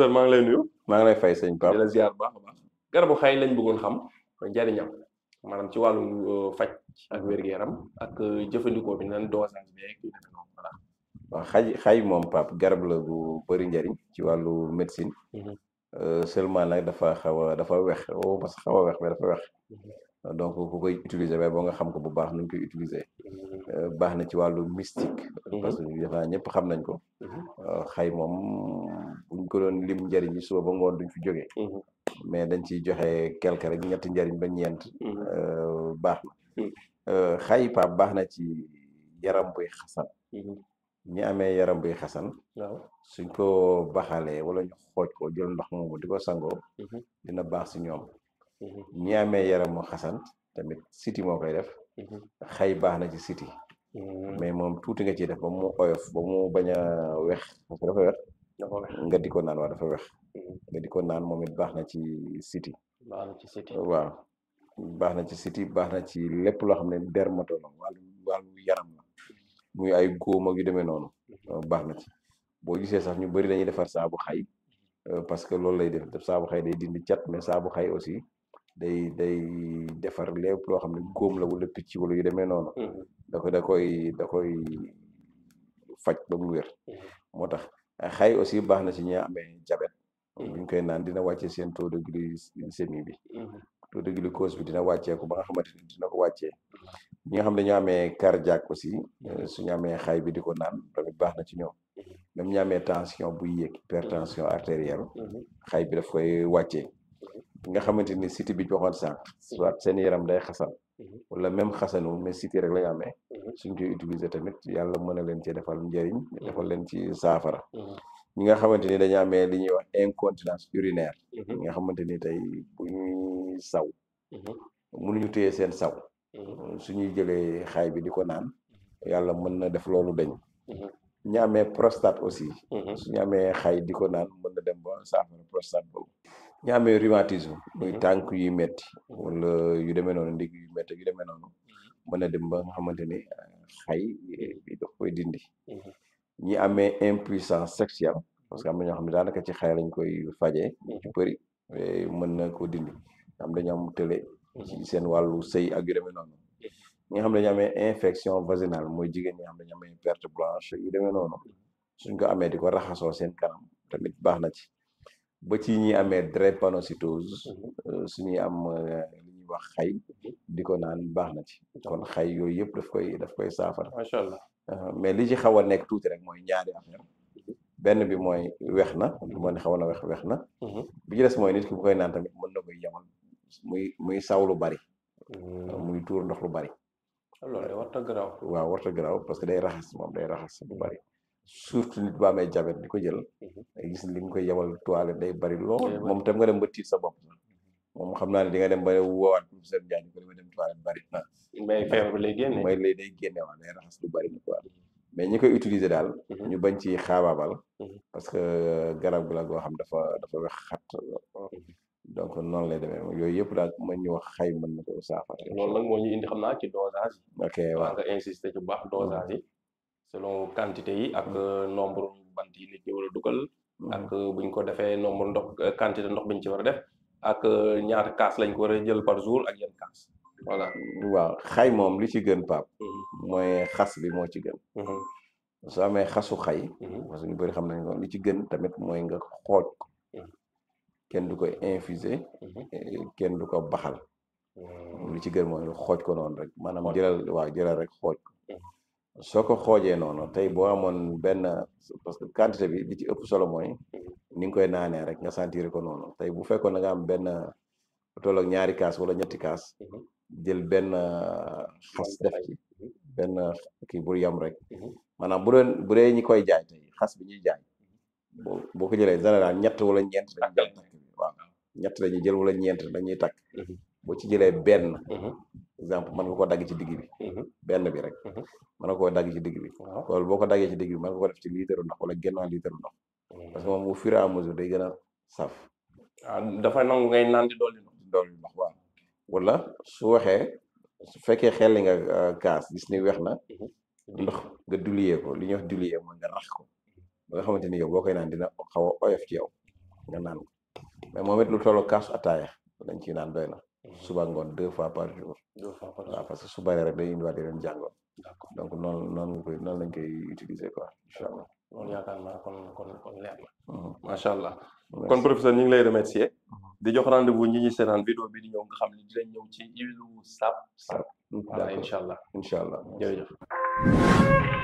professeur maa ngi lay nuyu. maa ngi lay fay sëñ di Pape. la ziar bu baax a baax. garabu xay lañ bëggoon xam njariñam maanaam ci wàllu faj ak wér-gu-yaram ak jëfandikoo bi nan dosage bi ak yu demee noonu voilà. waaw xay moom Pape garab la bu bëri njariñ ci wàllu médecine. Seulement nag dafa wex parce que xaw a wex mais dafa wex. donc ku koy utiliser ba boo nga xam ko bu baax nu ñu koy utiliser. baax na ci wàllu mystique. parce que dafa ñëpp xam nañ ko. xay moom buñ ko doon lim njariñ yi suba ba ngoon duñ fi jógee. mais dañ ciy joxe quelque rek ñetti njariñ ba ñeent. baax na. xay Pape baax na ci yaram buy xasan. ñi amee yaram buy xasan. waaw suñ ko baxalee wala ñu xooj ko jël ndox moomu di ko sangoo. dina baax si ñoom. ñi amee yaram mu xasan tamit siti moo koy def. xay baax na ci siti. mais moom tuuti nga ciy def ba mu oyof ba mu bañ a wex parce que dafa wex. nga di ko naan waaw dafa wex. nga di ko naan moom it baax na ci siti. baax na ci siti waaw baax na ci siti baax na ci lépp loo xam ne dermatome wàllu yaram la. muy ay góom ak yu demee noonu. baax na ci boo gisee sax ñu bëri dañuy defar saabu xay. parce que loolu lay def saabu xay day dindi cat mais saabu xay aussi day defar lépp loo xam ne góom la wala picc wala yu demee noonu. da koy faj ba mu wér. moo tax xay aussi baax na ci ñi amee diabète. buñ koy naan dina wàccee seen taux de glycémie bi. taux de glucose bi dina wàccee ko ba nga xamante ni dina ko wàccee. ñi nga xam ne dañoo amee cardiaque aussi suñu amee xay bi di ko naan tamit baax na ci ñoom. même ñu amee tension buy yéeg hypertension artérielle. xay bi daf koy wàccee. nga xamante ni siti bi ñu waxoon sànq. soit seen yaram day xasan. wala même xasanu mais siti rek lañ amee. suñ koy utiliser tamit yàlla mën na leen ci defal njëriñ. defal leen ci saafara. ñi nga xamante ni dañu amee li ñuy wax incontinence urinaire. ñi nga xamante ni tey bu ñuy saw. mënuñu téye seen saw. suñuy jëlee xaay bi di ko naan. yàlla mën na def loolu dañ. ñi amee prostate aussi. suñu amee xay di ko naan mën na dem ba saafara prostate boobu. ñi amee rhumatisme. muy tànk yuy metti wala yu demee noonu ndig yu metti yu demee noonu. mën na dem ba nga xamante ni xay bi daf koy dindi. ñi amee impuissance sexuelle parce que am na ñoo xam ne daanaka ci xay lañ koy fajee. ci bëri mën na ko dindi. am dañu am tële. ci seen wàllu sëy ak yu demee noonu. ñi nga xam ne dañu amee infection vaginale mooy jigéen ñi nga xam ne dañu amee perte blanche yu demee noonu. suñ ko amee di ko raxasoo seen kanam tamit baax na ci. ba ci ñi amee drépanocytose. suñuy am li ñuy wax xay. di ko naan baax na ci. kon xay yooyu yëpp daf koy saafara. macha allah. mais li ci xaw a nekk tuuti rek mooy ñaari affaire benn bi mooy wex na lu ma ne xaw na wex na. bi ci des mooy nit ki bu koy naan tamit mën na koy yamal muy saw lu bari. muy tuur ndox lu bari. loolu de warta garaaw. waaw warta garaaw parce que day raxas moom day raxas lu bari. surtout nit bu amee diabète di ko jël. day gis li nga koy yamal toilette day bari lool. moom tam nga dem ba tiit sa bopp. moom xam naa ne di nga dem ba woowaat professeur Diagne ko dama dem toilette bari na. mais feebar bi lay génne. mooy lay day génne waaw day raxas lu bari quoi. mais ñi koy utiliser daal. ñu bañ ci xaabaabal. parce que garab gi la goo xam dafa wex xat. donc noonu lay demee yooyu yëpp daal mën ñu wax xay mën na ko saafara. loolu nag moo ñu indi xam naa ci dosage. ok waaw nga insister ci bu baax dosage yi. selon quantité yi ak nombre bant yi nit ñi war a dugal. ak buñ ko defee nombre ndox quantité ndox biñ ci war a def. ak ñaata kaas lañ ko war a jël par jour ak yan kaas. voilà waaw xay moom li ci gën Pape. mooy xas bi moo ci gën. soo amee xasu xay. parce que ñu bëri xam nañ ko li ci gën tamit mooy nga xooj ko. kenn du koy infuser. kenn du ko baxal. li ci gën mooy xooj ko noonu rek maanaam jëlal rek xooj ko. soo ko xoojee noonu tey boo amoon benn parce que quantité bi li ci ëpp solo mooy. ni nga koy naanee rek nga sentir ko noonu tey bu fekkoon da nga am benn toll ak ñaari kaas wala ñetti kaas. jël benn xas def ci benn kii bu yam rek. maanaam bu dee ñi koy jaay tey xas bi ñuy jaay. boo ko jëlee général ñett wala ñeent dañuy jël takk bi waaw ñett lañuy jël wala ñeent dañuy takk. boo ci jëlee benn. exemple mën nga ko dagg ci digg bi. benn bi rek. mën nga koo dagg ci digg bi. loolu boo ko daggee ci digg bi mën nga ko def ci litre ndox wala genn litre ndox. parce que moom au fur et à mesure day gën a saf. dafa nangu ngay naan di dolli ndox waaw. wala su waxee su fekkee xel li nga kaas gis ni weex na. ndox nga diluer ko li ñuy wax diluer mooy nga rax ko. ba nga xamante ni yow boo koy naan dina xaw a oyof ci yow. nga naan ko mais moom it lu tolloo kaasu ataaya dañ ciy naan doy na suba ngoon 2 fois par jour. 2 fois par jour waaw parce que su baree rek day indiwaat yeneen jàngoor. d'accord donc noonu lañ koy utiliser quoi incha allah. loolu yaakaar naa kon leer na. macha allah kon professeur ñu ngi lay remercier. di jox rendez-vous ñi ñuy seetaan vidéo bi di ñëw nga xam ne dinañ ñëw ci huile saab. d'accord voilà incha allah incha allah jërëjëf.